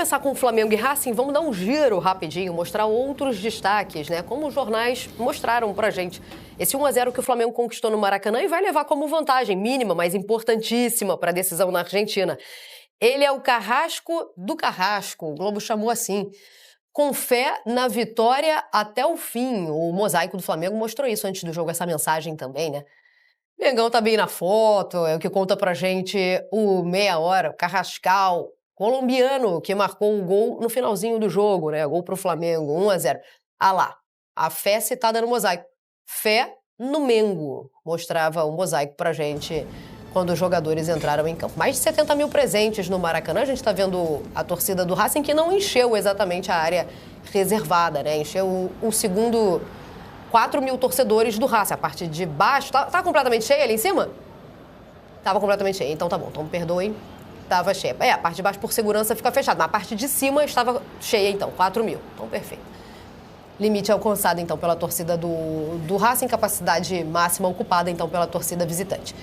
começar com o Flamengo e Racing, vamos dar um giro rapidinho, mostrar outros destaques, né? Como os jornais mostraram pra gente. Esse 1-0 que o Flamengo conquistou no Maracanã e vai levar como vantagem mínima, mas importantíssima para a decisão na Argentina. Ele é o Carrasco do Carrasco, o Globo chamou assim. Com fé na vitória até o fim. O mosaico do Flamengo mostrou isso antes do jogo, essa mensagem também, né? Mengão tá bem na foto, é o que conta pra gente o meia hora, o Carrascal, colombiano, que marcou o gol no finalzinho do jogo, né? Gol pro Flamengo, 1-0. Ah lá, a fé citada no mosaico. Fé no Mengo, mostrava o mosaico pra gente quando os jogadores entraram em campo. Mais de 70 mil presentes no Maracanã. A gente está vendo a torcida do Racing, que não encheu exatamente a área reservada, né? Encheu o segundo 4 mil torcedores do Racing. A parte de baixo... Tá completamente cheia ali em cima? Tava completamente cheia. Então tá bom. Então perdoem. Tava cheia. A parte de baixo, por segurança, fica fechada. Na parte de cima estava cheia, então. 4 mil. Então, perfeito. Limite alcançado, então, pela torcida do Racing. Capacidade máxima ocupada, então, pela torcida visitante.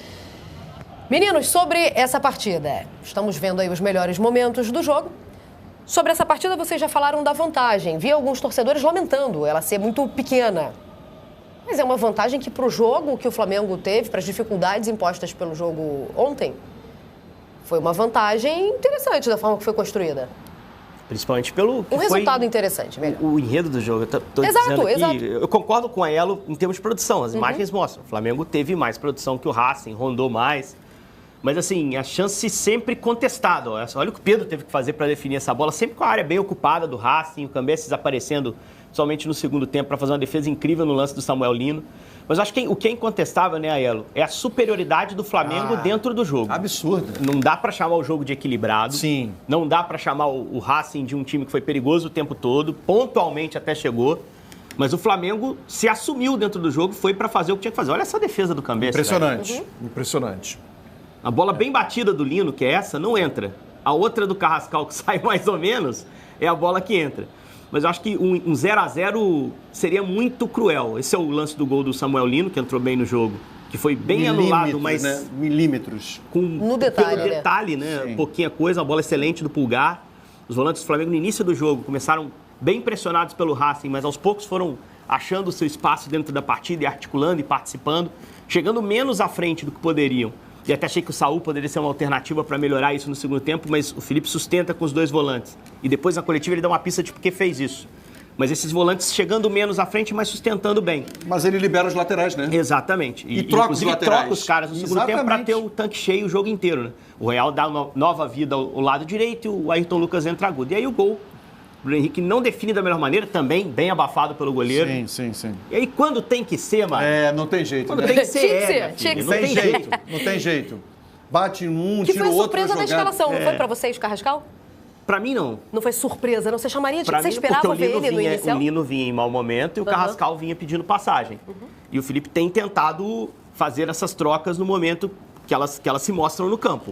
Meninos, sobre essa partida, estamos vendo aí os melhores momentos do jogo. Sobre essa partida, vocês já falaram da vantagem. Vi alguns torcedores lamentando ela ser muito pequena. Mas é uma vantagem que para o jogo que o Flamengo teve, para as dificuldades impostas pelo jogo ontem, foi uma vantagem interessante da forma que foi construída. Principalmente pelo que resultado interessante, melhor. O enredo do jogo. Exato. Eu concordo com a Elo em termos de produção. As imagens mostram. O Flamengo teve mais produção que o Racing, rondou mais. Mas, assim, a chance sempre contestada. Olha o que o Pedro teve que fazer para definir essa bola. Sempre com a área bem ocupada do Racing, o Cambeses aparecendo somente no segundo tempo para fazer uma defesa incrível no lance do Samuel Lino. Mas acho que o que é incontestável, né, Aiello, é a superioridade do Flamengo dentro do jogo. Absurdo. Não dá para chamar o jogo de equilibrado. Sim. Não dá para chamar o Racing de um time que foi perigoso o tempo todo. Pontualmente até chegou. Mas o Flamengo se assumiu dentro do jogo, foi para fazer o que tinha que fazer. Olha essa defesa do Cambeses. Impressionante. Impressionante. A bola bem batida do Lino, que é essa, não entra. A outra do Carrascal, que sai mais ou menos, é a bola que entra. Mas eu acho que um 0-0 seria muito cruel. Esse é o lance do gol do Samuel Lino, que entrou bem no jogo. Que foi bem anulado, mas... Né? Milímetros. No detalhe, detalhe, né? Sim. Pouquinha coisa, uma bola excelente do Pulgar. Os volantes do Flamengo, no início do jogo, começaram bem pressionados pelo Racing, mas aos poucos foram achando o seu espaço dentro da partida e articulando e participando, chegando menos à frente do que poderiam. E até achei que o Saúl poderia ser uma alternativa para melhorar isso no segundo tempo, mas o Felipe sustenta com os dois volantes. E depois na coletiva ele dá uma pista de por que fez isso. Mas esses volantes chegando menos à frente, mas sustentando bem. Mas ele libera os laterais, né? Exatamente. E troca os laterais. Troca os caras no segundo tempo para ter o tanque cheio o jogo inteiro, né? O Real dá nova vida ao lado direito e o Ayrton Lucas entra agudo. E aí o gol. O Bruno Henrique não define da melhor maneira, também bem abafado pelo goleiro. Sim. E aí quando tem que ser, mano... não tem jeito. Quando né? tem que ser, tinha que não tem jeito. Não tem jeito. Bate um, que tira o outro. Que foi a surpresa da escalação, não foi pra vocês, Carrascal? Pra mim, não. Não foi surpresa, não? Você chamaria de... Pra Você mim, esperava ver ele no vinha, inicial? O Lino vinha em mau momento e o Carrascal vinha pedindo passagem. E o Felipe tem tentado fazer essas trocas no momento que elas se mostram no campo.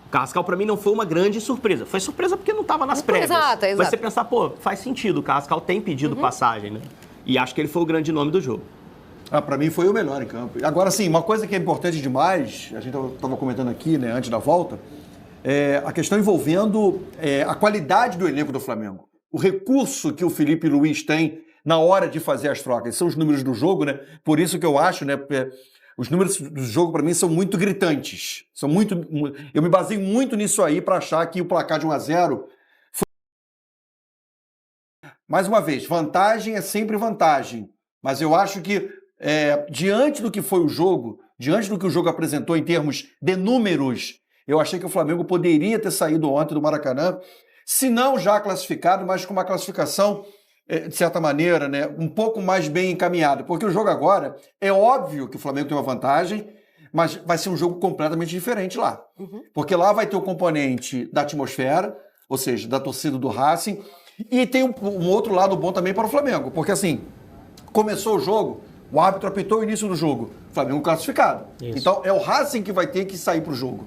O Carrascal, pra mim, não foi uma grande surpresa. Foi surpresa porque não estava nas prévias. Exato. Mas você pensar, faz sentido, o Carrascal tem pedido passagem, né? E acho que ele foi o grande nome do jogo. Pra mim foi o melhor em campo. Agora, sim, uma coisa que é importante demais, a gente estava comentando aqui, né, antes da volta, é a questão envolvendo a qualidade do elenco do Flamengo. O recurso que o Felipe Luiz tem na hora de fazer as trocas. São os números do jogo, né? Por isso que eu acho, né, os números do jogo, para mim, são muito gritantes. Eu me baseio muito nisso aí para achar que o placar de 1-0 foi... Mais uma vez, vantagem é sempre vantagem. Mas eu acho que, diante do que foi o jogo, diante do que o jogo apresentou em termos de números, eu achei que o Flamengo poderia ter saído ontem do Maracanã, se não já classificado, mas com uma classificação, de certa maneira, né, um pouco mais bem encaminhada. Porque o jogo agora, é óbvio que o Flamengo tem uma vantagem, mas vai ser um jogo completamente diferente lá. Porque lá vai ter o componente da atmosfera, ou seja, da torcida do Racing, e tem um outro lado bom também para o Flamengo. Porque assim, começou o jogo, o árbitro apitou o início do jogo, o Flamengo classificado. Isso. Então é o Racing que vai ter que sair para o jogo.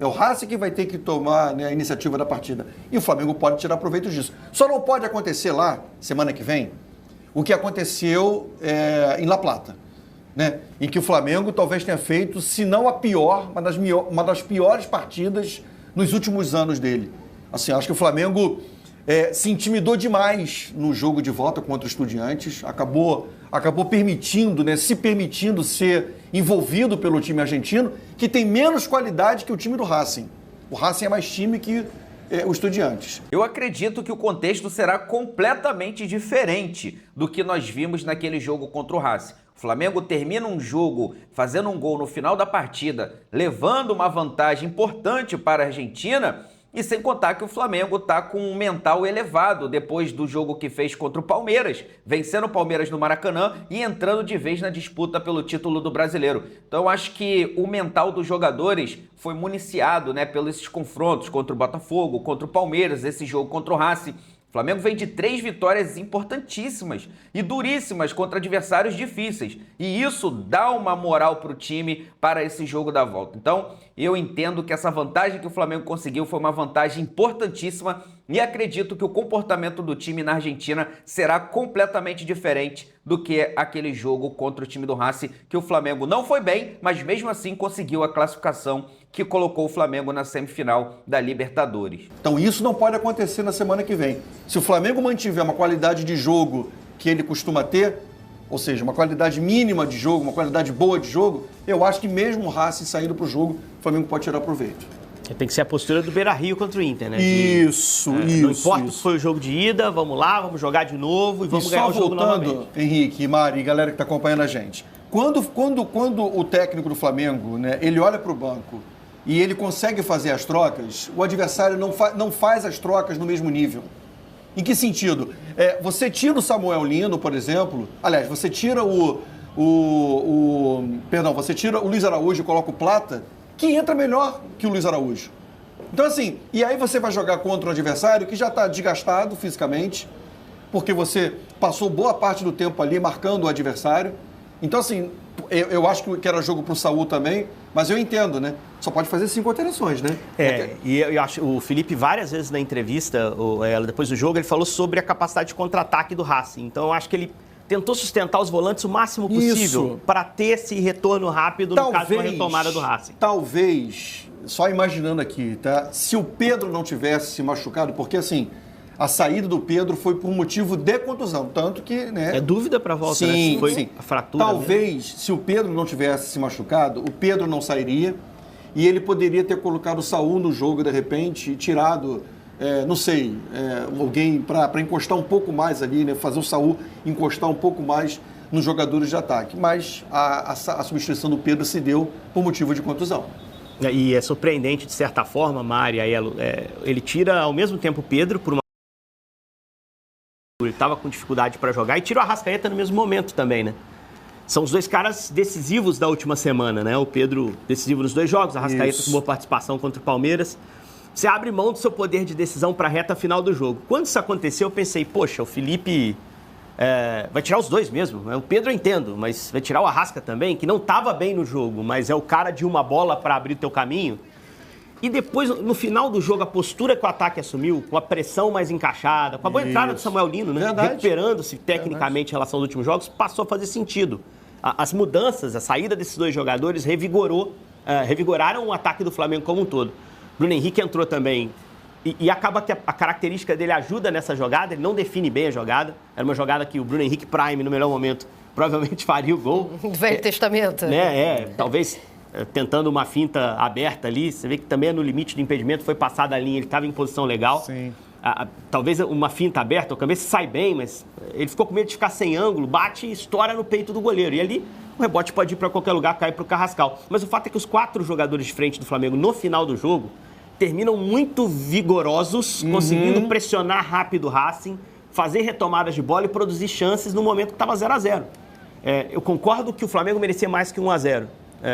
É o Racing que vai ter que tomar, né, a iniciativa da partida. E o Flamengo pode tirar proveito disso. Só não pode acontecer lá, semana que vem, o que aconteceu em La Plata, né? Em que o Flamengo talvez tenha feito, se não a pior, uma das piores partidas nos últimos anos dele. Assim, acho que o Flamengo se intimidou demais no jogo de volta contra os Estudiantes, acabou permitindo, né, se permitindo ser envolvido pelo time argentino, que tem menos qualidade que o time do Racing. O Racing é mais time que o Estudiantes. Eu acredito que o contexto será completamente diferente do que nós vimos naquele jogo contra o Racing. O Flamengo termina um jogo fazendo um gol no final da partida, levando uma vantagem importante para a Argentina, e sem contar que o Flamengo está com um mental elevado depois do jogo que fez contra o Palmeiras, vencendo o Palmeiras no Maracanã e entrando de vez na disputa pelo título do Brasileiro. Então eu acho que o mental dos jogadores foi municiado, né, pelos esses confrontos contra o Botafogo, contra o Palmeiras, esse jogo contra o Racing. O Flamengo vem de 3 vitórias importantíssimas e duríssimas contra adversários difíceis. E isso dá uma moral para o time para esse jogo da volta. Então, eu entendo que essa vantagem que o Flamengo conseguiu foi uma vantagem importantíssima e acredito que o comportamento do time na Argentina será completamente diferente do que aquele jogo contra o time do Racing, que o Flamengo não foi bem, mas mesmo assim conseguiu a classificação que colocou o Flamengo na semifinal da Libertadores. Então isso não pode acontecer na semana que vem. Se o Flamengo mantiver uma qualidade de jogo que ele costuma ter, ou seja, uma qualidade mínima de jogo, uma qualidade boa de jogo, eu acho que mesmo o Racing saindo para o jogo, o Flamengo pode tirar proveito. Tem que ser a postura do Beira-Rio contra o Inter, né? Isso. Não importa se foi o jogo de ida, vamos lá, vamos jogar de novo e vamos ganhar o jogo novamente. Henrique, Mari e galera que está acompanhando a gente, quando o técnico do Flamengo, né, ele olha para o banco e ele consegue fazer as trocas, o adversário não faz as trocas no mesmo nível. Em que sentido? Você tira o Samuel Lino, por exemplo, aliás, você tira você tira o Luiz Araújo e coloca o Plata, que entra melhor que o Luiz Araújo. Então, assim, e aí você vai jogar contra um adversário que já está desgastado fisicamente, porque você passou boa parte do tempo ali marcando o adversário. Então, assim, eu acho que era jogo para o Saúl também, mas eu entendo, né? Só pode fazer 5 alterações, né? E eu acho o Felipe, várias vezes na entrevista, depois do jogo, ele falou sobre a capacidade de contra-ataque do Racing. Então, eu acho que ele tentou sustentar os volantes o máximo possível para ter esse retorno rápido no caso da retomada do Racing. Talvez, só imaginando aqui, tá? Se o Pedro não tivesse se machucado, porque assim, a saída do Pedro foi por motivo de contusão, tanto que, né? É dúvida para a volta, sim, né? Foi sim. a fratura. Talvez, mesmo. Se o Pedro não tivesse se machucado, o Pedro não sairia e ele poderia ter colocado o Saúl no jogo, de repente, e tirado... alguém para encostar um pouco mais ali, né? Fazer o Saúl encostar um pouco mais nos jogadores de ataque. Mas a substituição do Pedro se deu por motivo de contusão. E é surpreendente, de certa forma, Mari, ele tira ao mesmo tempo o Pedro por uma... Ele estava com dificuldade para jogar e tira o Arrascaeta no mesmo momento também, né? São os dois caras decisivos da última semana, né? O Pedro decisivo nos 2 jogos, a Arrascaeta com boa participação contra o Palmeiras. Você abre mão do seu poder de decisão para a reta final do jogo. Quando isso aconteceu, eu pensei, poxa, o Felipe vai tirar os dois mesmo. O Pedro eu entendo, mas vai tirar o Arrasca também, que não estava bem no jogo, mas é o cara de uma bola para abrir o teu caminho. E depois, no final do jogo, a postura que o ataque assumiu, com a pressão mais encaixada, com a boa entrada do Samuel Lino, né? Recuperando-se tecnicamente em relação aos últimos jogos, passou a fazer sentido. As mudanças, a saída desses 2 jogadores revigoraram o ataque do Flamengo como um todo. Bruno Henrique entrou também e acaba que a característica dele ajuda nessa jogada, ele não define bem a jogada. Era uma jogada que o Bruno Henrique Prime, no melhor momento, provavelmente faria o gol. Velho Testamento. Talvez tentando uma finta aberta ali, você vê que também é no limite do impedimento, foi passada a linha, ele estava em posição legal. Sim. Talvez uma finta aberta, o cabeça sai bem, mas ele ficou com medo de ficar sem ângulo, bate e estoura no peito do goleiro. E ali o rebote pode ir para qualquer lugar, cair para o Carrascal. Mas o fato é que os 4 jogadores de frente do Flamengo no final do jogo terminam muito vigorosos, conseguindo pressionar rápido o Racing, fazer retomadas de bola e produzir chances no momento que estava 0-0. Eu concordo que o Flamengo merecia mais que 1-0.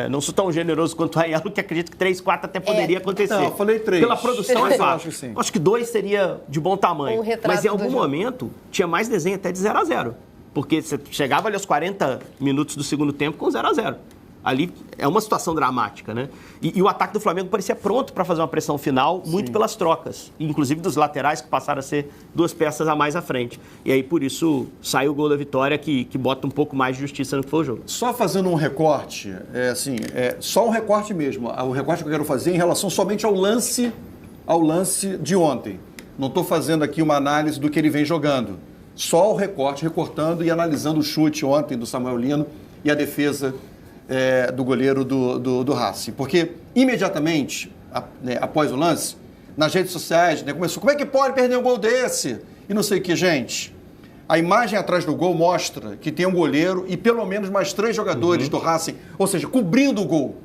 Não sou tão generoso quanto a Aiello, que acredito que 3-4 até poderia acontecer. Não, eu falei 3. Pela produção é fácil. Acho, acho que 2 seria de bom tamanho. Mas em algum momento tinha mais desenho até de 0-0. Porque você chegava ali aos 40 minutos do segundo tempo com 0-0. Ali é uma situação dramática, né? E o ataque do Flamengo parecia pronto para fazer uma pressão final, muito pelas trocas. Inclusive dos laterais, que passaram a ser 2 peças a mais à frente. E aí, por isso, saiu o gol da vitória, que bota um pouco mais de justiça no que foi o jogo. Só fazendo um recorte, só um recorte mesmo. O recorte que eu quero fazer em relação somente ao lance de ontem. Não estou fazendo aqui uma análise do que ele vem jogando. Só o recortando e analisando o chute ontem do Samuel Lino e a defesa do goleiro do Racing. Porque imediatamente, após o lance, nas redes sociais, começou, como é que pode perder um gol desse? E não sei o que, gente. A imagem atrás do gol mostra que tem um goleiro e pelo menos mais 3 jogadores do Racing, ou seja, cobrindo o gol.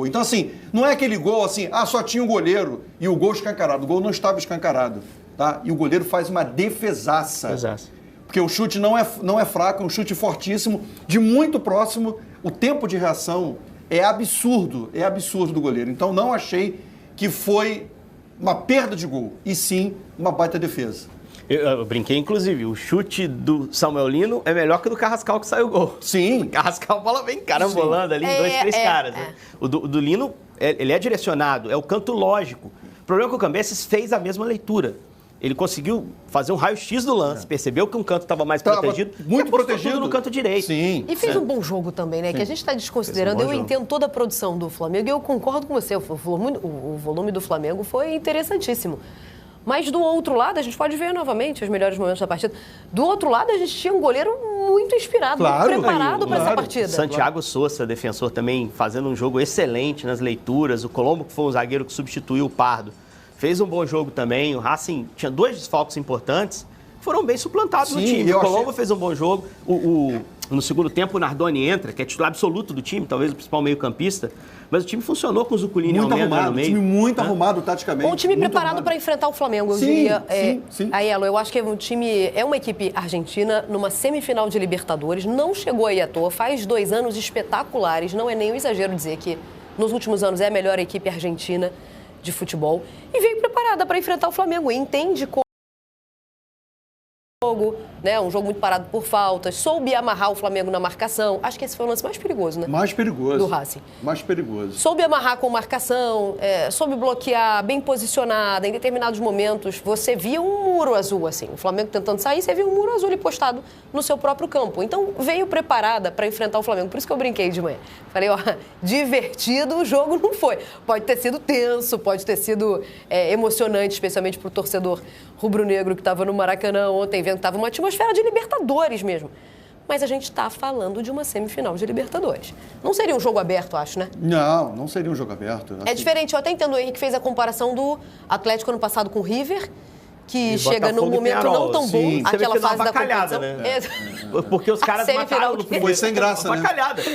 Então, assim, não é aquele gol assim, só tinha um goleiro e o gol escancarado. O gol não estava escancarado, tá? E o goleiro faz uma defesaça. Exato. Porque o chute não é fraco, é um chute fortíssimo, de muito próximo. O tempo de reação é absurdo do goleiro. Então, não achei que foi uma perda de gol, e sim uma baita defesa. Eu brinquei, inclusive, o chute do Samuel Lino é melhor que o do Carrascal que saiu o gol. Sim. O Carrascal, a bola vem carambolando ali, 2, 3 caras. Né? O do Lino, ele é direcionado, é o canto lógico. O problema é que o Cambeses fez a mesma leitura. Ele conseguiu fazer um raio-x do lance, percebeu que um canto estava mais protegido. Muito protegido. Tudo no canto direito. Sim. E fez um bom jogo também, né? Sim. Que a gente está desconsiderando. Eu entendo toda a produção do Flamengo e eu concordo com você. O volume do Flamengo foi interessantíssimo. Mas do outro lado, a gente pode ver novamente os melhores momentos da partida. Do outro lado, a gente tinha um goleiro muito inspirado, muito preparado para essa partida. Santiago Sousa, defensor também, fazendo um jogo excelente nas leituras. O Colombo, que foi um zagueiro que substituiu o Pardo, fez um bom jogo também. O Racing tinha 2 desfalques importantes, foram bem suplantados no time. O Colombo fez um bom jogo. No segundo tempo, o Nardoni entra, que é titular absoluto do time, talvez o principal meio-campista. Mas o time funcionou com o Zuculini e Almeida no meio. Um time muito arrumado taticamente. Um time preparado para enfrentar o Flamengo, eu diria. Sim. Aiello, eu acho que é uma equipe argentina numa semifinal de Libertadores, não chegou aí à toa, faz 2 anos espetaculares, não é nem um exagero dizer que nos últimos anos é a melhor equipe argentina de futebol, e veio preparada para enfrentar o Flamengo, e entende como um jogo muito parado por faltas, soube amarrar o Flamengo na marcação. Acho que esse foi o lance mais perigoso, né? Mais perigoso. Do Racing. Mais perigoso. Soube amarrar com marcação, soube bloquear, bem posicionada. Em determinados momentos, você via um muro azul, assim. O Flamengo tentando sair, você via um muro azul ali postado no seu próprio campo. Então, veio preparada para enfrentar o Flamengo. Por isso que eu brinquei de manhã. Falei, divertido o jogo não foi. Pode ter sido tenso, pode ter sido emocionante, especialmente para o torcedor rubro-negro que estava no Maracanã ontem, vendo que estava uma atmosfera de Libertadores mesmo. Mas a gente está falando de uma semifinal de Libertadores. Não seria um jogo aberto, acho, né? Não seria um jogo aberto. É diferente. Eu até entendo, o Henrique fez a comparação do Atlético ano passado com o River, que chega num momento não tão bom, aquela fase da competição. Né? Porque os caras mataram no primeiro. Foi sem graça, né?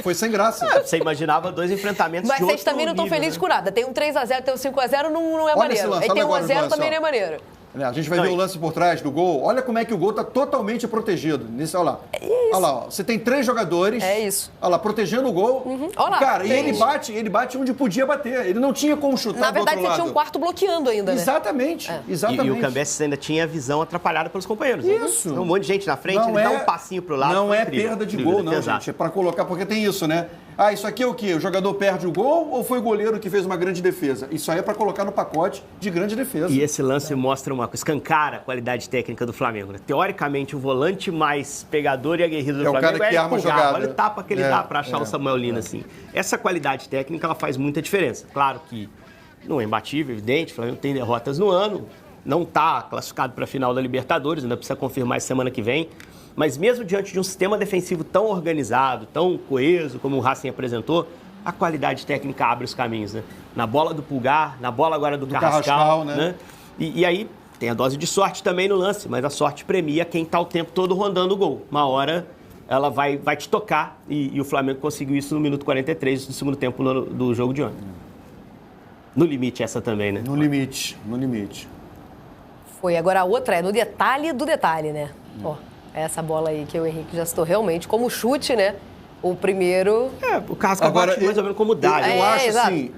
Foi sem graça. Você imaginava 2 enfrentamentos mas de outro vocês também não estão felizes com nada. Tem um 3x0, tem um 5x0, não é maneiro. Aí tem um 1x0, também não é maneiro. A gente vai ver o lance por trás do gol. Olha como é que o gol está totalmente protegido. Olha lá. Olha lá, você tem 3 jogadores. É isso. Olha lá, protegendo o gol. Olha lá, cara, e ele bate onde podia bater. Ele não tinha como chutar. Na verdade, você tinha um quarto bloqueando ainda, né? Exatamente. Exatamente. E o Cambeses ainda tinha a visão atrapalhada pelos companheiros. Isso. Né? Um monte de gente na frente, ele dá um passinho pro lado. Não é perda de gol, não, gente. É para colocar, porque tem isso, né? Isso aqui é o quê? O jogador perde o gol ou foi o goleiro que fez uma grande defesa? Isso aí é para colocar no pacote de grande defesa. E esse lance mostra escancara a qualidade técnica do Flamengo. Né? Teoricamente, o volante mais pegador e aguerrido do Flamengo é o cara que arma a jogada. Olha o tapa que ele dá para achar o Samuel Lino, assim. Essa qualidade técnica, ela faz muita diferença. Claro que não é imbatível, evidente, o Flamengo tem derrotas no ano, não está classificado para a final da Libertadores, ainda precisa confirmar semana que vem. Mas mesmo diante de um sistema defensivo tão organizado, tão coeso, como o Racing apresentou, a qualidade técnica abre os caminhos, né? Na bola do Pulgar, na bola agora do Carrascal, né? E aí tem a dose de sorte também no lance, mas a sorte premia quem está o tempo todo rondando o gol. Uma hora ela vai te tocar e o Flamengo conseguiu isso no minuto 43 do segundo tempo do jogo de ontem. No limite essa também, né? No limite. Foi. Agora a outra é no detalhe do detalhe, né? Essa bola aí que o Henrique já citou realmente como chute, né? O primeiro... o Carrascal bate mais ou menos como dá. Eu acho assim,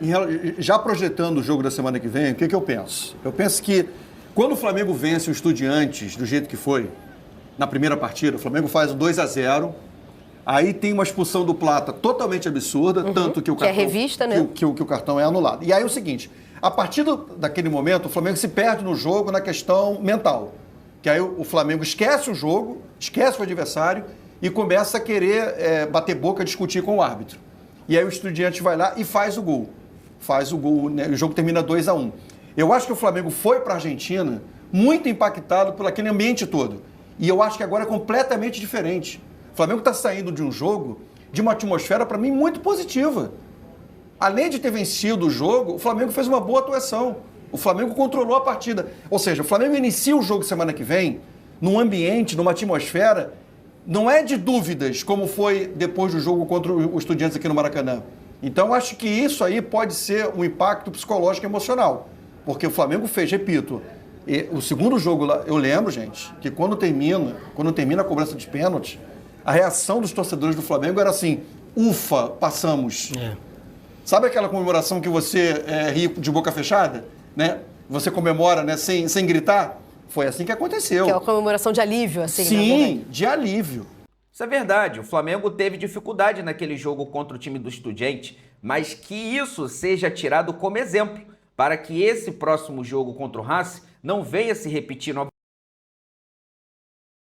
já projetando o jogo da semana que vem, o que eu penso? Eu penso que quando o Flamengo vence o Estudiantes do jeito que foi, na primeira partida, o Flamengo faz o 2-0, aí tem uma expulsão do Plata totalmente absurda, tanto que o cartão... Que é revista, né? Que o cartão é anulado. E aí é o seguinte, a partir daquele momento, o Flamengo se perde no jogo na questão mental. Que aí o Flamengo esquece o jogo, esquece o adversário e começa a querer bater boca, discutir com o árbitro. E aí o Estudiantes vai lá e faz o gol. Né? O jogo termina 2-1. Eu acho que o Flamengo foi para a Argentina muito impactado por aquele ambiente todo. E eu acho que agora é completamente diferente. O Flamengo está saindo de um jogo, de uma atmosfera, para mim, muito positiva. Além de ter vencido o jogo, o Flamengo fez uma boa atuação. O Flamengo controlou a partida. Ou seja, o Flamengo inicia o jogo semana que vem num ambiente, numa atmosfera, não é de dúvidas, como foi depois do jogo contra o Estudiantes aqui no Maracanã. Então, acho que isso aí pode ser um impacto psicológico e emocional. Porque o Flamengo fez, repito, o segundo jogo lá, eu lembro, gente, que quando termina a cobrança de pênalti, a reação dos torcedores do Flamengo era assim, ufa, passamos. Sabe aquela comemoração que você ri de boca fechada? Né? Você comemora, né, sem gritar? Foi assim que aconteceu. Que é uma comemoração de alívio, assim. Sim, de alívio. Isso é verdade. O Flamengo teve dificuldade naquele jogo contra o time do Estudiantes, mas que isso seja tirado como exemplo para que esse próximo jogo contra o Racing não venha se repetir novamente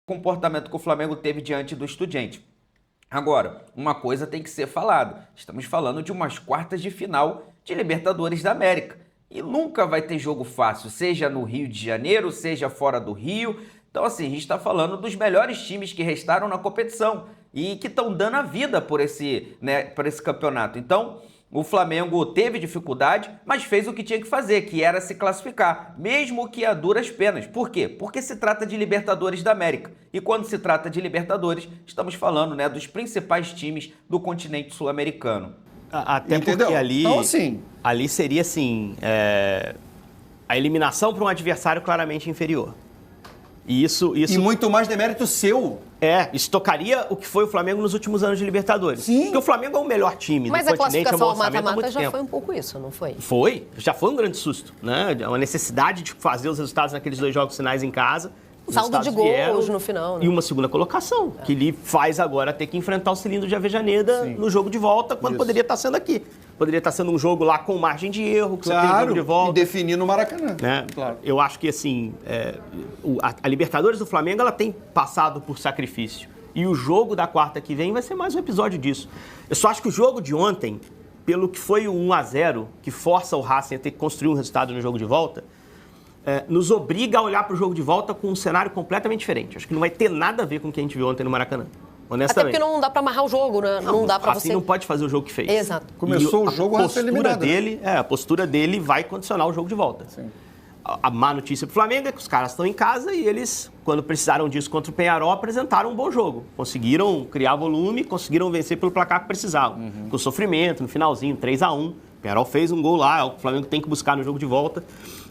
o comportamento que o Flamengo teve diante do Estudiantes. Agora, uma coisa tem que ser falada. Estamos falando de umas quartas de final de Libertadores da América. E nunca vai ter jogo fácil, seja no Rio de Janeiro, seja fora do Rio. Então, assim, a gente está falando dos melhores times que restaram na competição e que estão dando a vida por esse campeonato. Então, o Flamengo teve dificuldade, mas fez o que tinha que fazer, que era se classificar, mesmo que a duras penas. Por quê? Porque se trata de Libertadores da América. E quando se trata de Libertadores, estamos falando, né, dos principais times do continente sul-americano. Até Entendeu? porque ali, então, assim, ali seria assim, a eliminação para um adversário claramente inferior. E isso muito mais demérito seu. Isso tocaria o que foi o Flamengo nos últimos anos de Libertadores. Sim. Porque o Flamengo é o melhor time Mas do a continente, classificação é ao um orçamento há mata-mata muito já tempo. foi um pouco isso, não foi? Já foi um grande susto, né? Uma necessidade de fazer os resultados naqueles 2 jogos finais em casa. Saldo de gols no final, né? E uma segunda colocação, que lhe faz agora ter que enfrentar o cilindro de Avejaneda no jogo de volta, quando poderia estar sendo aqui. Poderia estar sendo um jogo lá com margem de erro, que você tem jogo de volta. E definir no Maracanã. Né? Claro. Eu acho que, assim, a Libertadores do Flamengo, ela tem passado por sacrifício. E o jogo da quarta que vem vai ser mais um episódio disso. Eu só acho que o jogo de ontem, pelo que foi o 1-0, que força o Racing a ter que construir um resultado no jogo de volta, nos obriga a olhar para o jogo de volta com um cenário completamente diferente. Acho que não vai ter nada a ver com o que a gente viu ontem no Maracanã. Honestamente. Até porque não dá pra amarrar o jogo, né? Não dá pra assim você... não pode fazer o jogo que fez. Exato. Começou o jogo a ser eliminado. A postura dele vai condicionar o jogo de volta. Sim. A má notícia pro Flamengo é que os caras estão em casa e eles, quando precisaram disso contra o Peñarol, apresentaram um bom jogo. Conseguiram criar volume, conseguiram vencer pelo placar que precisavam. Com sofrimento, no finalzinho, 3-1. O Peñarol fez um gol lá, o Flamengo tem que buscar no jogo de volta.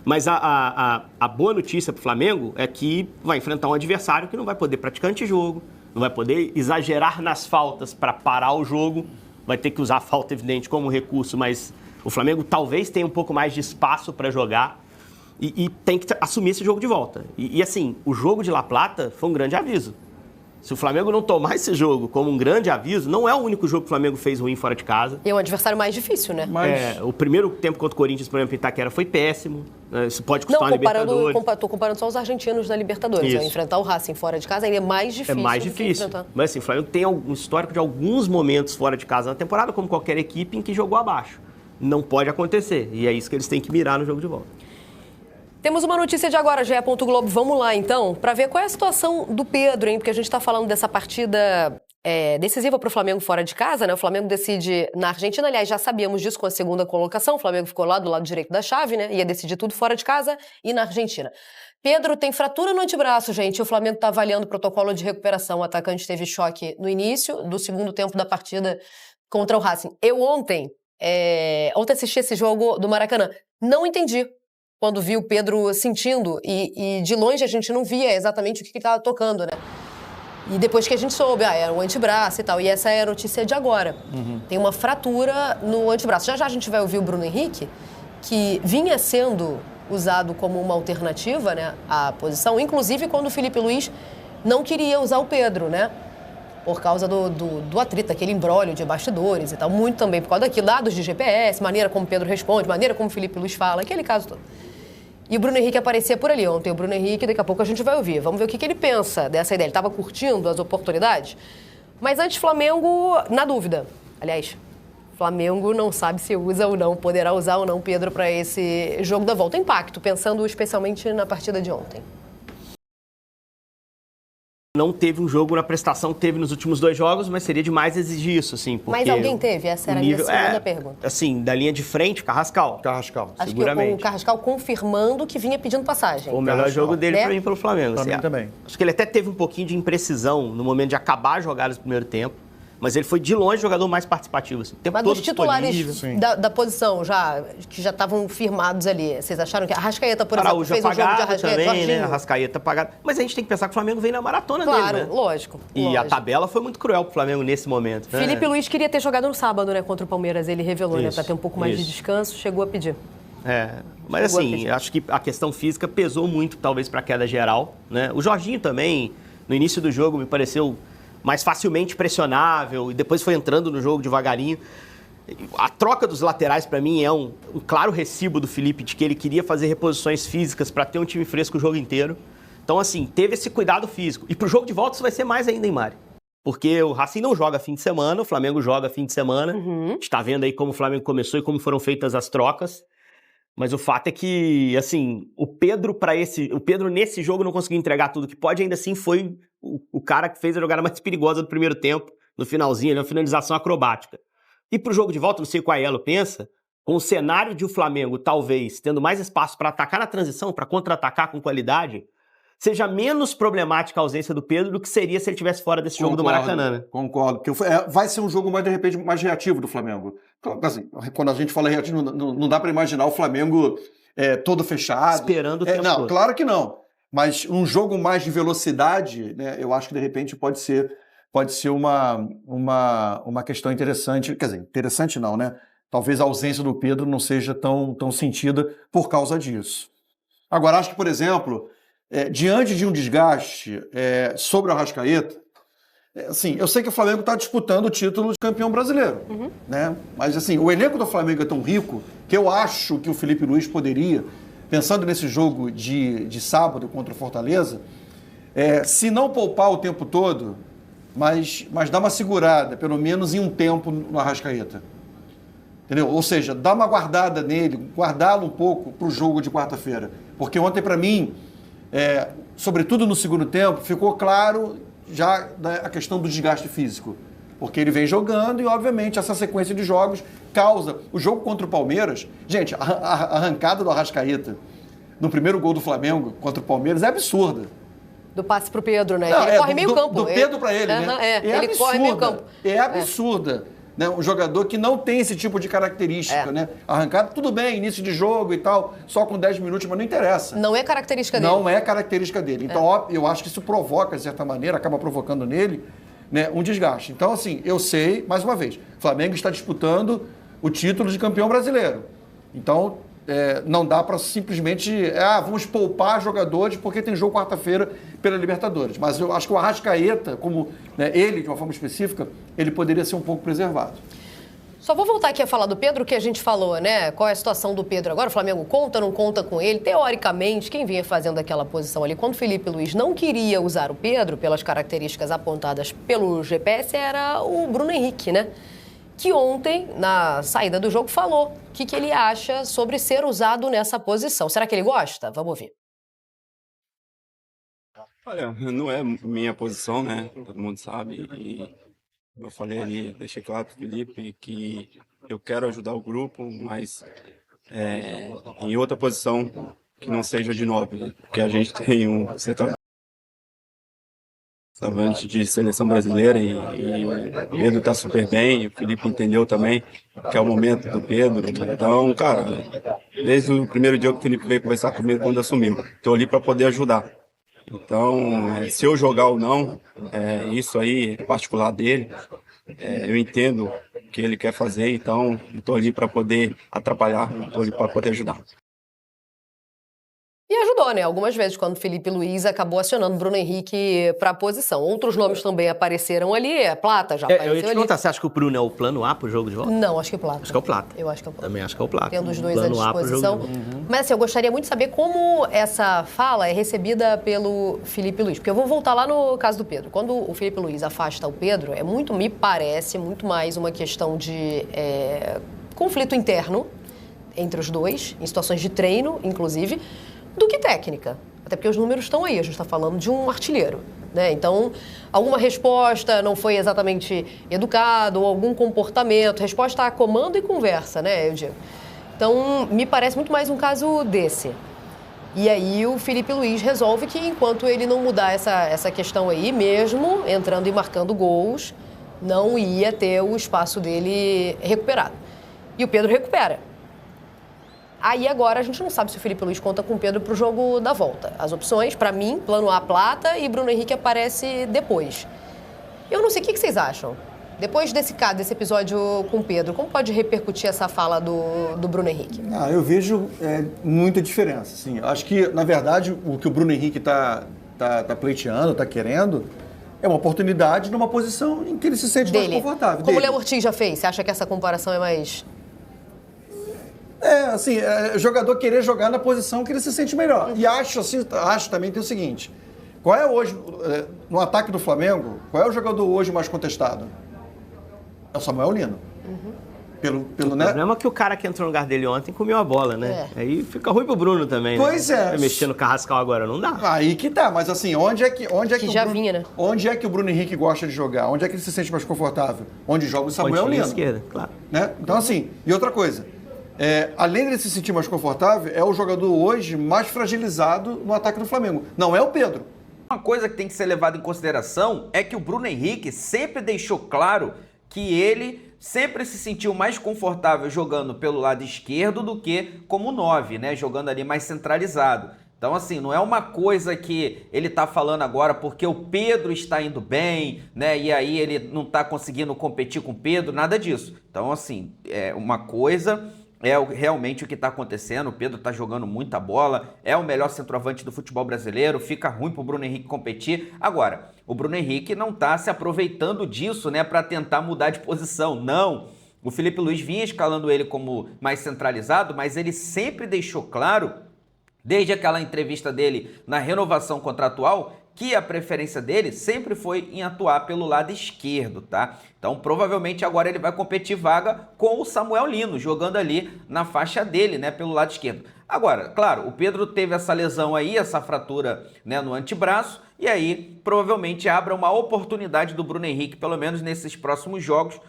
Mas a boa notícia pro Flamengo é que vai enfrentar um adversário que não vai poder praticar antijogo, não vai poder exagerar nas faltas para parar o jogo, vai ter que usar a falta evidente como recurso, mas o Flamengo talvez tenha um pouco mais de espaço para jogar e tem que assumir esse jogo de volta. E assim, o jogo de La Plata foi um grande aviso. Se o Flamengo não tomar esse jogo como um grande aviso, não é o único jogo que o Flamengo fez ruim fora de casa. E é um adversário mais difícil, né? O primeiro tempo contra o Corinthians, por exemplo, em Itaquera foi péssimo. Isso pode custar uma Libertadores. Estou comparando só os argentinos da Libertadores. Enfrentar o Racing fora de casa ainda é mais difícil. É mais difícil. Mas assim, o Flamengo tem um histórico de alguns momentos fora de casa na temporada, como qualquer equipe, em que jogou abaixo. Não pode acontecer. E é isso que eles têm que mirar no jogo de volta. Temos uma notícia de agora, GE. Globo. Vamos lá, então, para ver qual é a situação do Pedro, hein? Porque a gente está falando dessa partida decisiva para o Flamengo fora de casa, né? O Flamengo decide na Argentina. Aliás, já sabíamos disso com a segunda colocação. O Flamengo ficou lá do lado direito da chave, né? Ia decidir tudo fora de casa e na Argentina. Pedro tem fratura no antebraço, gente. O Flamengo está avaliando o protocolo de recuperação. O atacante teve choque no início do segundo tempo da partida contra o Racing. Eu ontem assisti esse jogo do Maracanã. Não entendi. Quando vi o Pedro sentindo, e de longe a gente não via exatamente o que ele estava tocando, né? E depois que a gente soube, era o antebraço e tal. E essa é a notícia de agora. Tem uma fratura no antebraço. Já já a gente vai ouvir o Bruno Henrique, que vinha sendo usado como uma alternativa, né, à posição, inclusive quando o Felipe Luiz não queria usar o Pedro, né? Por causa do atrito, aquele imbróglio de bastidores e tal. Muito também por causa daquilo, dados de GPS, maneira como o Pedro responde, maneira como o Felipe Luiz fala, aquele caso todo. E o Bruno Henrique aparecia por ali ontem. O Bruno Henrique, daqui a pouco a gente vai ouvir. Vamos ver o que ele pensa dessa ideia. Ele estava curtindo as oportunidades? Mas antes, Flamengo, na dúvida. Aliás, Flamengo não sabe se usa ou não, poderá usar ou não Pedro para esse jogo da volta. Impacto, pensando especialmente na partida de ontem. Não teve um jogo na prestação que teve nos últimos 2 jogos, mas seria demais exigir isso, assim. Mas alguém teve? Essa era a minha segunda pergunta. Assim, da linha de frente, Carrascal. Carrascal. Acho que o Carrascal confirmando que vinha pedindo passagem. O melhor jogo dele pra mim pelo Flamengo. Pra mim também. Acho que ele até teve um pouquinho de imprecisão no momento de acabar as jogadas do primeiro tempo. Mas ele foi, de longe, o jogador mais participativo. Assim, o tempo mas todo dos titulares da posição, que já estavam firmados ali, vocês acharam que a Arrascaeta, por exemplo, fez um jogo de Arrascaeta? Também, né? Arrascaeta apagado. Mas a gente tem que pensar que o Flamengo veio na maratona dele, né? Claro, lógico. E a tabela foi muito cruel pro Flamengo nesse momento. Né? Felipe Luiz queria ter jogado no sábado, né? Contra o Palmeiras, ele revelou, né? Pra ter um pouco mais de descanso, chegou a pedir. Mas assim, acho que a questão física pesou muito, talvez, pra queda geral, né? O Jorginho também, no início do jogo, me pareceu mais facilmente pressionável e depois foi entrando no jogo devagarinho. A troca dos laterais, para mim, é um claro recibo do Felipe de que ele queria fazer reposições físicas para ter um time fresco o jogo inteiro. Então, assim, teve esse cuidado físico. E pro jogo de volta isso vai ser mais ainda, hein, Mari? Porque o Racing não joga fim de semana, o Flamengo joga fim de semana. A gente tá vendo aí como o Flamengo começou e como foram feitas as trocas. Mas o fato é que, assim, o Pedro nesse jogo não conseguiu entregar tudo que pode, ainda assim foi o cara que fez a jogada mais perigosa do primeiro tempo, no finalzinho, na finalização acrobática. E pro jogo de volta, não sei o que o Aiello pensa, com o cenário de o Flamengo, talvez, tendo mais espaço para atacar na transição, para contra-atacar com qualidade, seja menos problemática a ausência do Pedro do que seria se ele estivesse fora desse jogo do Maracanã. Né? Concordo, porque vai ser um jogo mais, de repente, mais reativo do Flamengo. Assim, quando a gente fala reativo, não dá para imaginar o Flamengo todo fechado. Esperando o tempo todo. Claro que não. Mas um jogo mais de velocidade, né, eu acho que de repente pode ser uma questão interessante. Quer dizer, interessante não, né? Talvez a ausência do Pedro não seja tão sentida por causa disso. Agora, acho que, por exemplo, diante de um desgaste sobre o Arrascaeta, assim, eu sei que o Flamengo está disputando o título de campeão brasileiro, né? Mas assim, o elenco do Flamengo é tão rico que eu acho que o Felipe Luiz poderia, pensando nesse jogo de sábado contra o Fortaleza, se não poupar o tempo todo, mas dar uma segurada, pelo menos em um tempo no Arrascaeta. Entendeu? Ou seja, dar uma guardada nele, guardá-lo um pouco para o jogo de quarta-feira. Porque ontem, para mim, sobretudo no segundo tempo, ficou claro já a questão do desgaste físico. Porque ele vem jogando e, obviamente, essa sequência de jogos causa... O jogo contra o Palmeiras... Gente, a arrancada do Arrascaeta no primeiro gol do Flamengo contra o Palmeiras é absurda. Do passe pro Pedro, né? Não, ele corre meio campo. Do Pedro para ele, né? Ele absurda, corre meio campo. É absurda. Né? Um jogador que não tem esse tipo de característica, né? Arrancada, tudo bem, início de jogo e tal, só com 10 minutos, mas não interessa. Não é característica dele. Não é característica dele. Então, ó, eu acho que isso provoca, de certa maneira, acaba provocando nele, né, um desgaste. Então, assim, eu sei, mais uma vez, o Flamengo está disputando o título de campeão brasileiro. Então, não dá para simplesmente, vamos poupar jogadores porque tem jogo quarta-feira pela Libertadores. Mas eu acho que o Arrascaeta, como ele, de uma forma específica, ele poderia ser um pouco preservado. Só vou voltar aqui a falar do Pedro, que a gente falou, né? Qual é a situação do Pedro agora? O Flamengo conta, não conta com ele? Teoricamente, quem vinha fazendo aquela posição ali, quando o Felipe Luiz não queria usar o Pedro, pelas características apontadas pelo GPS, era o Bruno Henrique, né? Que ontem, na saída do jogo, falou o que ele acha sobre ser usado nessa posição. Será que ele gosta? Vamos ouvir. Olha, não é minha posição, né? Todo mundo sabe. E eu falei ali, deixei claro para o Felipe que eu quero ajudar o grupo, mas em outra posição que não seja de 9, porque a gente tem um centroavante de seleção brasileira e o Pedro está super bem, o Felipe entendeu também que é o momento do Pedro. Então, cara, desde o primeiro dia que o Felipe veio conversar comigo quando assumimos, estou ali para poder ajudar. Então, se eu jogar ou não, isso aí é particular dele. Eu entendo o que ele quer fazer, então estou ali para poder atrapalhar, estou ali para poder ajudar. E ajudou, né? Algumas vezes, quando o Felipe Luiz acabou acionando o Bruno Henrique para a posição. Outros nomes também apareceram ali. Plata já apareceu eu ia te ali. perguntar, você acha que o Bruno é o plano A pro jogo de volta? Não, acho que é Plata. Acho que é o Plata. Eu acho que é o Plata. Também acho que é o Plata. Tendo os dois à Plano A pro jogo disposição. de volta. Mas assim, eu gostaria muito de saber como essa fala é recebida pelo Felipe Luiz. Porque eu vou voltar lá no caso do Pedro. Quando o Felipe Luiz afasta o Pedro, me parece muito mais uma questão de conflito interno entre os dois, em situações de treino, inclusive, do que técnica. Até porque os números estão aí, a gente está falando de um artilheiro, né? Então, alguma resposta não foi exatamente educado, ou algum comportamento, resposta a comando e conversa, né, eu digo. Então, me parece muito mais um caso desse. E aí o Felipe Luiz resolve que enquanto ele não mudar essa questão aí, mesmo entrando e marcando gols, não ia ter o espaço dele recuperado. E o Pedro recupera. Aí agora a gente não sabe se o Felipe Luiz conta com o Pedro para o jogo da volta. As opções, para mim, plano A, Plata, e Bruno Henrique aparece depois. Eu não sei, o que vocês acham? Depois desse episódio com o Pedro, como pode repercutir essa fala do Bruno Henrique? Eu vejo muita diferença. Assim. Acho que, na verdade, o que o Bruno Henrique está pleiteando, está querendo, é uma oportunidade numa posição em que ele se sente mais confortável. Como o Léo Ortiz já fez, você acha que essa comparação é mais... Jogador querer jogar na posição que ele se sente melhor. E acho também que tem o seguinte, qual é hoje, no ataque do Flamengo, qual é o jogador hoje mais contestado? É o Samuel Lino. O problema é que o cara que entrou no lugar dele ontem comeu a bola, né? Aí fica ruim pro Bruno também, pois né? Vai mexer no Carrascal agora, não dá. Aí que tá, mas assim, onde é que já vinha, né? Onde é que o Bruno Henrique gosta de jogar? Onde é que ele se sente mais confortável? Onde joga o Samuel Lino. Esquerda, claro. Né? Então assim, e outra coisa, além dele se sentir mais confortável, é o jogador hoje mais fragilizado no ataque do Flamengo. Não é o Pedro. Uma coisa que tem que ser levada em consideração é que o Bruno Henrique sempre deixou claro que ele sempre se sentiu mais confortável jogando pelo lado esquerdo do que como 9, né? Jogando ali mais centralizado. Então, assim, não é uma coisa que ele tá falando agora porque o Pedro está indo bem, né? E aí ele não tá conseguindo competir com o Pedro, nada disso. Então, assim, uma coisa é realmente o que está acontecendo. O Pedro está jogando muita bola, é o melhor centroavante do futebol brasileiro, fica ruim para o Bruno Henrique competir. Agora, o Bruno Henrique não está se aproveitando disso, né, para tentar mudar de posição. Não. O Felipe Luiz vinha escalando ele como mais centralizado, mas ele sempre deixou claro, desde aquela entrevista dele na renovação contratual, que a preferência dele sempre foi em atuar pelo lado esquerdo, tá? Então, provavelmente agora ele vai competir vaga com o Samuel Lino, jogando ali na faixa dele, né, pelo lado esquerdo. Agora, claro, o Pedro teve essa lesão aí, essa fratura, né, no antebraço, e aí provavelmente abra uma oportunidade do Bruno Henrique, pelo menos nesses próximos jogos,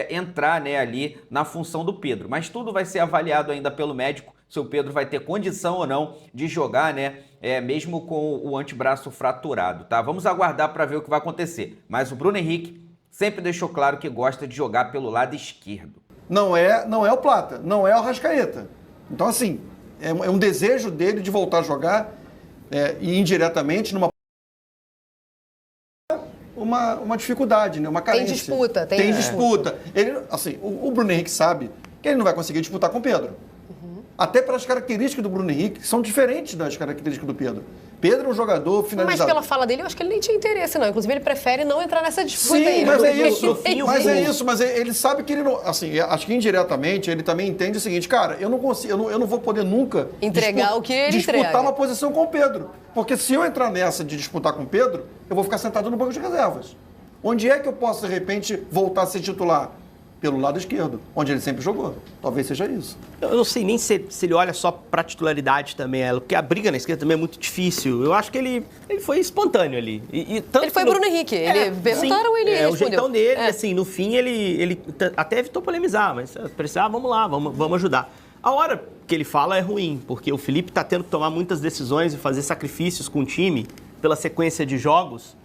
entrar, né, ali na função do Pedro. Mas tudo vai ser avaliado ainda pelo médico, se o Pedro vai ter condição ou não de jogar, né, mesmo com o antebraço fraturado, tá? Vamos aguardar para ver o que vai acontecer. Mas o Bruno Henrique sempre deixou claro que gosta de jogar pelo lado esquerdo. Não é o Plata, não é o Arrascaeta. Então, assim, é um desejo dele de voltar a jogar e indiretamente numa uma dificuldade, né? Uma carência. Tem disputa. Tem disputa. Ele, assim, o Bruno Henrique sabe que ele não vai conseguir disputar com o Pedro. Até pelas características do Bruno Henrique, que são diferentes das características do Pedro. Pedro é um jogador finalizador. Mas pela fala dele, eu acho que ele nem tinha interesse, não. Inclusive, ele prefere não entrar nessa disputa. Sim, aí. mas é isso. Mas ele sabe que ele não... Assim, acho que indiretamente ele também entende o seguinte, cara, eu não consigo, eu não vou poder nunca... Entregar o que ele disputar entrega. uma posição com o Pedro. Porque se eu entrar nessa de disputar com o Pedro, eu vou ficar sentado no banco de reservas. Onde é que eu posso, de repente, voltar a ser titular? Pelo lado esquerdo, onde ele sempre jogou. Talvez seja isso. Eu não sei nem se ele olha só para titularidade também, porque a briga na esquerda também é muito difícil. Eu acho que ele foi espontâneo ali. Ele foi Bruno Henrique. Perguntaram, ele respondeu. O jeitão dele, assim, no fim ele até evitou polemizar, mas precisava, vamos lá, vamos ajudar. A hora que ele fala é ruim, porque o Felipe está tendo que tomar muitas decisões e fazer sacrifícios com o time pela sequência de jogos,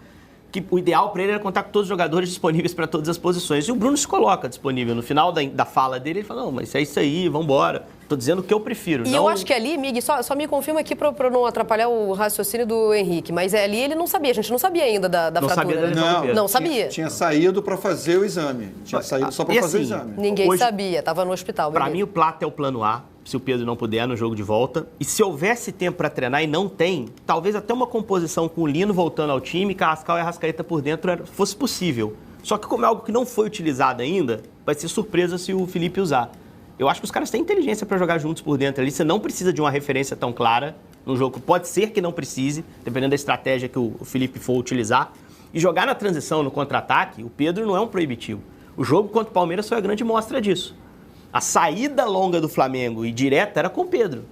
que o ideal para ele era contar com todos os jogadores disponíveis para todas as posições. E o Bruno se coloca disponível. No final da fala dele, ele fala, não, mas é isso aí, vambora. Tô dizendo o que eu prefiro. E eu acho que ali, Mig, só me confirma aqui para não atrapalhar o raciocínio do Henrique, mas ali ele não sabia, a gente não sabia ainda da fratura. Não sabia. Tinha saído para fazer o exame. Tinha saído só para fazer o exame. Ninguém sabia, estava no hospital. Para mim, o Plata é o plano A. se o Pedro não puder, no jogo de volta. E se houvesse tempo para treinar e não tem, talvez até uma composição com o Lino voltando ao time, Carrascal e Arrascaeta por dentro fosse possível. Só que como é algo que não foi utilizado ainda, vai ser surpresa se o Felipe usar. Eu acho que os caras têm inteligência para jogar juntos por dentro ali. Você não precisa de uma referência tão clara no jogo. Pode ser que não precise, dependendo da estratégia que o Felipe for utilizar. E jogar na transição, no contra-ataque, o Pedro não é um proibitivo. O jogo contra o Palmeiras foi a grande mostra disso. A saída longa do Flamengo e direta era com o Pedro.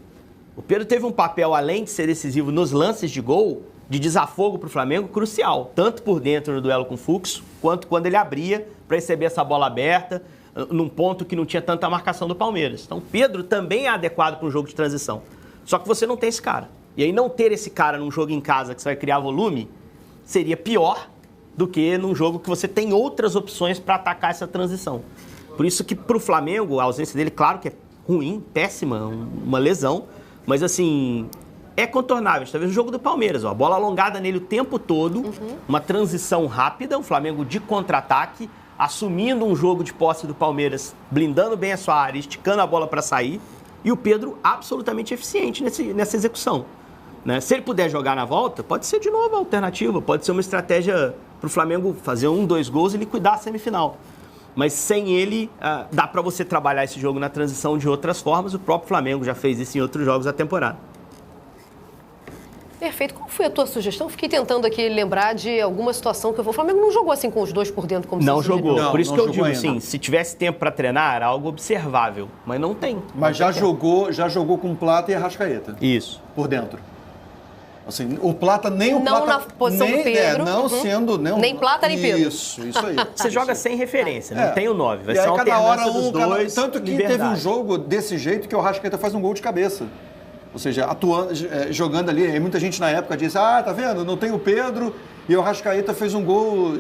O Pedro teve um papel, além de ser decisivo nos lances de gol, de desafogo para o Flamengo, crucial. Tanto por dentro no duelo com o Fux, quanto quando ele abria para receber essa bola aberta, num ponto que não tinha tanta marcação do Palmeiras. Então, Pedro também é adequado para um jogo de transição. Só que você não tem esse cara. E aí, não ter esse cara num jogo em casa que você vai criar volume, seria pior do que num jogo que você tem outras opções para atacar essa transição. Por isso que, para o Flamengo, a ausência dele, claro que é ruim, péssima, uma lesão, mas, assim, é contornável. A gente tá vendo o jogo do Palmeiras, ó, bola alongada nele o tempo todo, uma transição rápida, um Flamengo de contra-ataque, assumindo um jogo de posse do Palmeiras, blindando bem a sua área, esticando a bola para sair, e o Pedro absolutamente eficiente nessa execução. Né? Se ele puder jogar na volta, pode ser de novo a alternativa, pode ser uma estratégia para o Flamengo fazer 2 gols e liquidar a semifinal. Mas sem ele, dá para você trabalhar esse jogo na transição de outras formas. O próprio Flamengo já fez isso em outros jogos da temporada. Perfeito. Qual foi a tua sugestão? Fiquei tentando aqui lembrar de alguma situação que o Flamengo não jogou assim com os dois por dentro, como não jogou. Não, por isso não que eu jogou digo ainda. assim, se tivesse tempo para treinar, era algo observável. Mas não tem. Mas já jogou com Plata e Arrascaeta. Isso. Por dentro. Assim, o Plata nem o não Plata... na posição do Pedro. Não sendo... Nem Plata, nem Pedro. Isso aí. Você joga sem referência, não tem o 9. Vai E ser aí, uma cada hora alternância dos dois. Tanto que liberdade. teve um jogo desse jeito que o Arrascaeta faz um gol de cabeça. Ou seja, atuando, jogando ali. E muita gente na época disse, tá vendo? Não tem o Pedro e o Arrascaeta fez um gol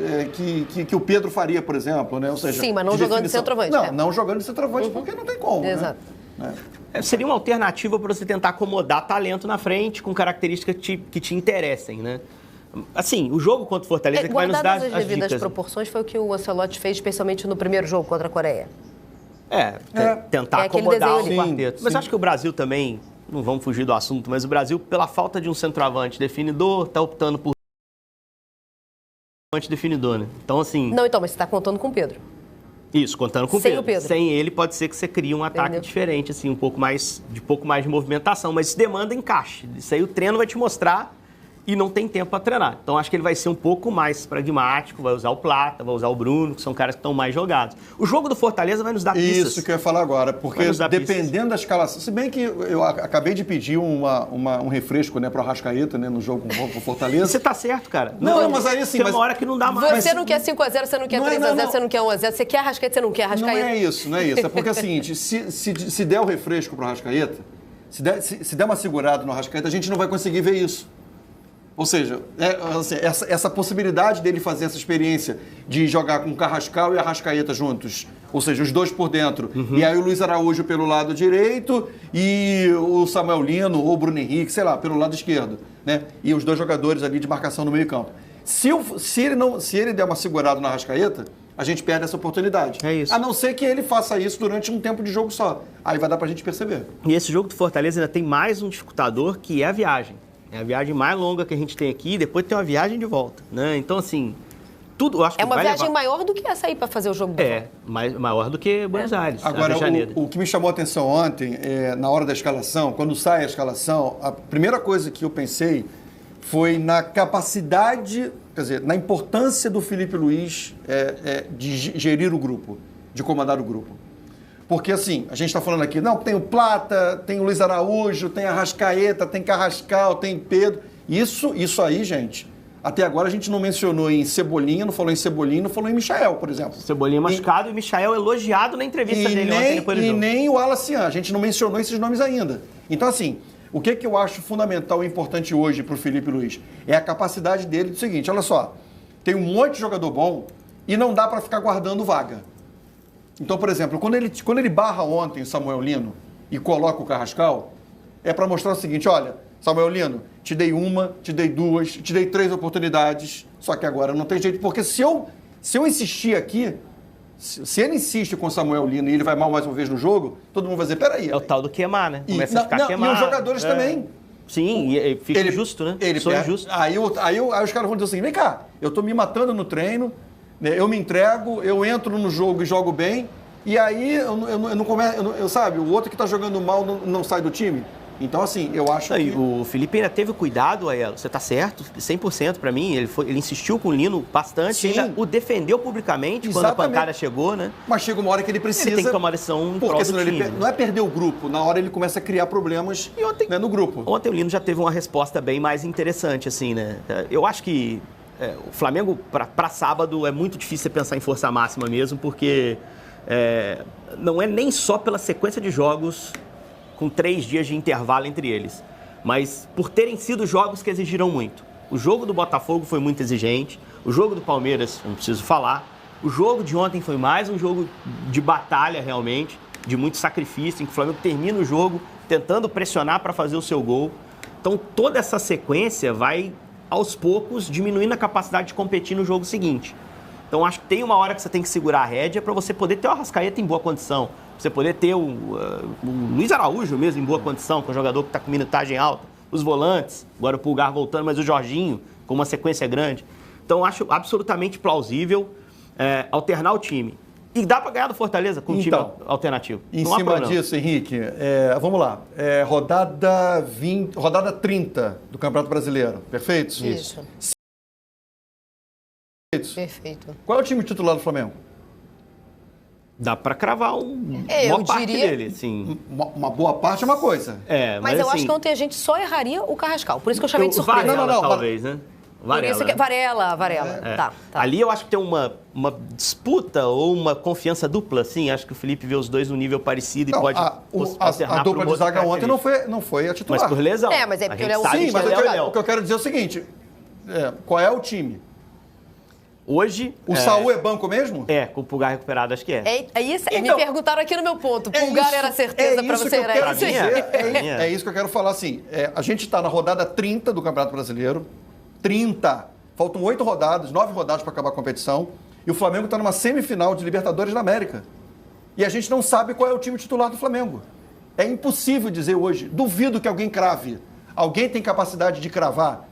que o Pedro faria, por exemplo. Né? Ou seja, sim, mas não jogando de centroavante. Não jogando de centroavante porque não tem como. Exato. Né? Seria uma alternativa para você tentar acomodar talento na frente com características que te interessem, né? Assim, o jogo contra o Fortaleza que vai nos dar as dicas. Guardadas as devidas proporções foi o que o Ancelotti fez, especialmente no primeiro jogo contra a Coreia. Tentar acomodar o quarteto. Sim. Mas acho que o Brasil também, não vamos fugir do assunto, mas o Brasil, pela falta de um centroavante definidor, está optando por definidor, né? Então, assim... Não, então, mas você está contando com o Pedro. Isso, contando com Sem o Pedro. Sem ele, pode ser que você crie um ataque diferente, assim, um pouco mais de movimentação. Mas isso demanda encaixe. Isso aí o treino vai te mostrar e não tem tempo para treinar. Então, acho que ele vai ser um pouco mais pragmático, vai usar o Plata, vai usar o Bruno, que são caras que estão mais jogados. O jogo do Fortaleza vai nos dar pistas. Isso que eu ia falar agora, porque dependendo da escalação... Se bem que eu acabei de pedir um refresco, né, pro Arrascaeta, né, no jogo com o Fortaleza. Você tá certo, cara. Não, mas aí assim... Tem uma hora que não dá mais. Você não quer 5x0, você não quer 3x0, você não quer 1x0, você quer Arrascaeta, você não quer Arrascaeta. Não é isso. É porque é o seguinte, se der o refresco pro Arrascaeta, se der uma segurada no Arrascaeta, a gente não vai conseguir ver isso. Ou seja, essa possibilidade dele fazer essa experiência de jogar com Carrascal e Arrascaeta juntos, ou seja, os dois por dentro, e aí o Luiz Araújo pelo lado direito e o Samuel Lino ou o Bruno Henrique, sei lá, pelo lado esquerdo, né? E os dois jogadores ali de marcação no meio campo. Se ele der uma segurada no Arrascaeta, a gente perde essa oportunidade. É isso. A não ser que ele faça isso durante um tempo de jogo só. Aí vai dar pra gente perceber. E esse jogo do Fortaleza ainda tem mais um dificultador, que é a viagem. É a viagem mais longa que a gente tem aqui, e depois tem uma viagem de volta, né? Então, assim, tudo, eu acho que é uma vai viagem levar... maior do que essa aí para fazer o jogo do volta. Maior do que Buenos Aires, Agora, Rio de Janeiro. o que me chamou a atenção ontem, na hora da escalação, quando sai a escalação, a primeira coisa que eu pensei foi na capacidade, quer dizer, na importância do Felipe Luiz de gerir o grupo, de comandar o grupo. Porque, assim, a gente está falando aqui, não, tem o Plata, tem o Luiz Araújo, tem a Arrascaeta, tem Carrascal, tem Pedro. Isso aí, gente, até agora a gente não mencionou em Cebolinha, não falou em Cebolinha, não falou em Michael, por exemplo. Cebolinha machucado e Michael elogiado na entrevista dele ontem depois do jogo. E nem o Alacian, a gente não mencionou esses nomes ainda. Então, assim, o que eu acho fundamental e importante hoje para o Felipe Luiz é a capacidade dele do seguinte, olha só, tem um monte de jogador bom e não dá para ficar guardando vaga. Então, por exemplo, quando ele barra ontem o Samuel Lino e coloca o Carrascal, é para mostrar o seguinte, olha, Samuel Lino, te dei uma, te dei duas, te dei 3 oportunidades, só que agora não tem jeito, porque se eu insistir aqui, Se ele insiste com o Samuel Lino e ele vai mal mais uma vez no jogo, todo mundo vai dizer, peraí. É o tal do queimar, né? Começa a ficar queimado. E os jogadores também. Sim, e fica injusto, né? Injusto. Aí os caras vão dizer assim, vem cá, eu tô me matando no treino, né, eu me entrego, eu entro no jogo e jogo bem, e aí eu não começo, sabe, o outro que tá jogando mal não sai do time. Então, assim, eu acho que... O Felipe ainda teve cuidado, Aiello, você tá certo, 100% para mim, ele insistiu com o Lino bastante, ainda o defendeu publicamente. Exatamente. Quando a pancada chegou, né? Mas chega uma hora que ele precisa... Ele tem que tomar decisão em prol do time. Ele não é perder o grupo, na hora ele começa a criar problemas né, no grupo. Ontem o Lino já teve uma resposta bem mais interessante, assim, né? Eu acho que o Flamengo, para sábado, é muito difícil você pensar em força máxima mesmo, porque não é nem só pela sequência de jogos com 3 dias de intervalo entre eles, mas por terem sido jogos que exigiram muito. O jogo do Botafogo foi muito exigente, o jogo do Palmeiras, não preciso falar, o jogo de ontem foi mais um jogo de batalha realmente, de muito sacrifício, em que o Flamengo termina o jogo tentando pressionar para fazer o seu gol. Então toda essa sequência vai, aos poucos, diminuindo a capacidade de competir no jogo seguinte. Então acho que tem uma hora que você tem que segurar a rédea para você poder ter o Arrascaeta em boa condição, você poder ter o Luiz Araújo mesmo em boa condição, que é um jogador que está com minutagem alta, os volantes, agora o Pulgar voltando, mas o Jorginho com uma sequência grande. Então acho absolutamente plausível alternar o time. E dá para ganhar do Fortaleza com um time alternativo. Em cima disso, Henrique, vamos lá. Rodada 30 do Campeonato Brasileiro, perfeito? Isso. Perfeito. Qual é o time titular do Flamengo? Dá para cravar uma parte dele, assim. Uma boa parte é uma coisa. Mas eu acho que ontem a gente só erraria o Carrascal. Por isso que eu chamei de surpresa. Varela, talvez, né? Varela. Tá. Ali eu acho que tem uma disputa ou uma confiança dupla, assim. Acho que o Felipe vê os dois num nível parecido e pode alternar. A dupla de zaga ontem não foi a titular. Mas por lesão. Mas é porque ele é o... Sim, mas o que eu quero dizer é o seguinte. Qual é o time? Hoje... O Saúl é banco mesmo? Com o Pulgar recuperado, acho que é. Me perguntaram aqui no meu ponto. Pulgar era certeza pra você? É isso que eu quero falar, assim. A gente está na rodada 30 do Campeonato Brasileiro. 30. Faltam 8 rodadas, 9 rodadas para acabar a competição. E o Flamengo está numa semifinal de Libertadores da América. E a gente não sabe qual é o time titular do Flamengo. É impossível dizer hoje. Duvido que alguém crave. Alguém tem capacidade de cravar?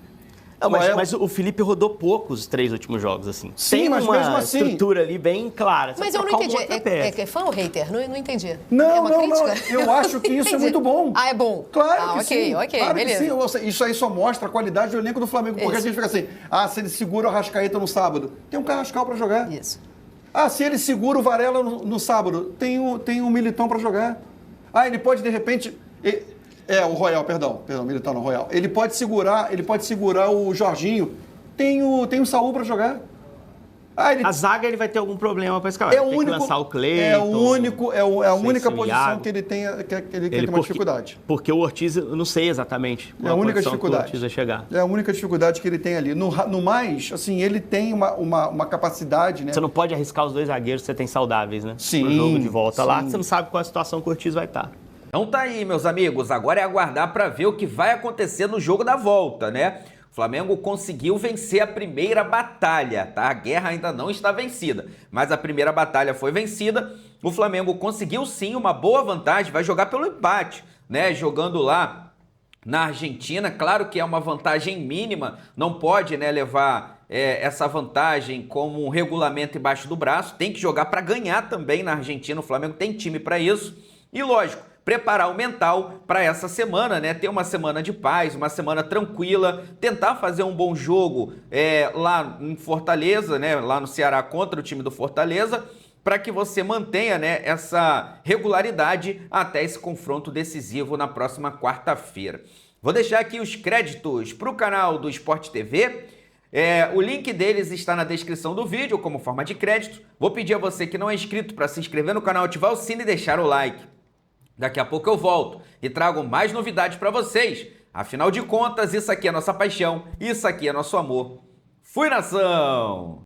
Mas o Felipe rodou pouco os 3 últimos jogos, assim. Sim, tem mas uma mesmo assim... estrutura ali bem clara. Mas eu não entendi. É fã ou hater? Não entendi. Não. Eu acho que isso é muito bom. É bom? Claro que sim. Ok, claro beleza. Que sim. Isso aí só mostra a qualidade do elenco do Flamengo. Porque a gente fica assim, se ele segura o Arrascaeta no sábado, tem um Carrascal para jogar. Isso. Se ele segura o Varela no sábado, tem um Militão para jogar. Ele pode, de repente... o Royal, perdão, Militão não, Royal. Ele pode segurar o Jorginho. Tem o Saúl para jogar. A zaga ele vai ter algum problema para escalar. Tem que lançar o Cleiton. É a única posição que ele tem uma dificuldade. Porque o Ortiz, eu não sei exatamente qual a única dificuldade. Que o Ortiz vai chegar. É a única dificuldade que ele tem ali. No mais, assim, ele tem uma capacidade, né? Você não pode arriscar os 2 zagueiros que você tem saudáveis, né? Sim. Pro jogo de volta lá, você não sabe qual a situação que o Ortiz vai estar. Então tá aí, meus amigos, agora é aguardar para ver o que vai acontecer no jogo da volta, né? O Flamengo conseguiu vencer a primeira batalha, tá? A guerra ainda não está vencida, mas a primeira batalha foi vencida. O Flamengo conseguiu sim uma boa vantagem, vai jogar pelo empate, né? Jogando lá na Argentina, claro que é uma vantagem mínima, não pode, né, levar essa vantagem como um regulamento embaixo do braço, tem que jogar para ganhar também na Argentina, o Flamengo tem time para isso. E lógico, preparar o mental para essa semana, né? Ter uma semana de paz, uma semana tranquila, tentar fazer um bom jogo lá em Fortaleza, né? Lá no Ceará contra o time do Fortaleza, para que você mantenha, né, essa regularidade até esse confronto decisivo na próxima quarta-feira. Vou deixar aqui os créditos para o canal do Sport TV. O link deles está na descrição do vídeo como forma de crédito. Vou pedir a você que não é inscrito para se inscrever no canal, ativar o sino e deixar o like. Daqui a pouco eu volto e trago mais novidades para vocês. Afinal de contas, isso aqui é nossa paixão, isso aqui é nosso amor. Fui, nação!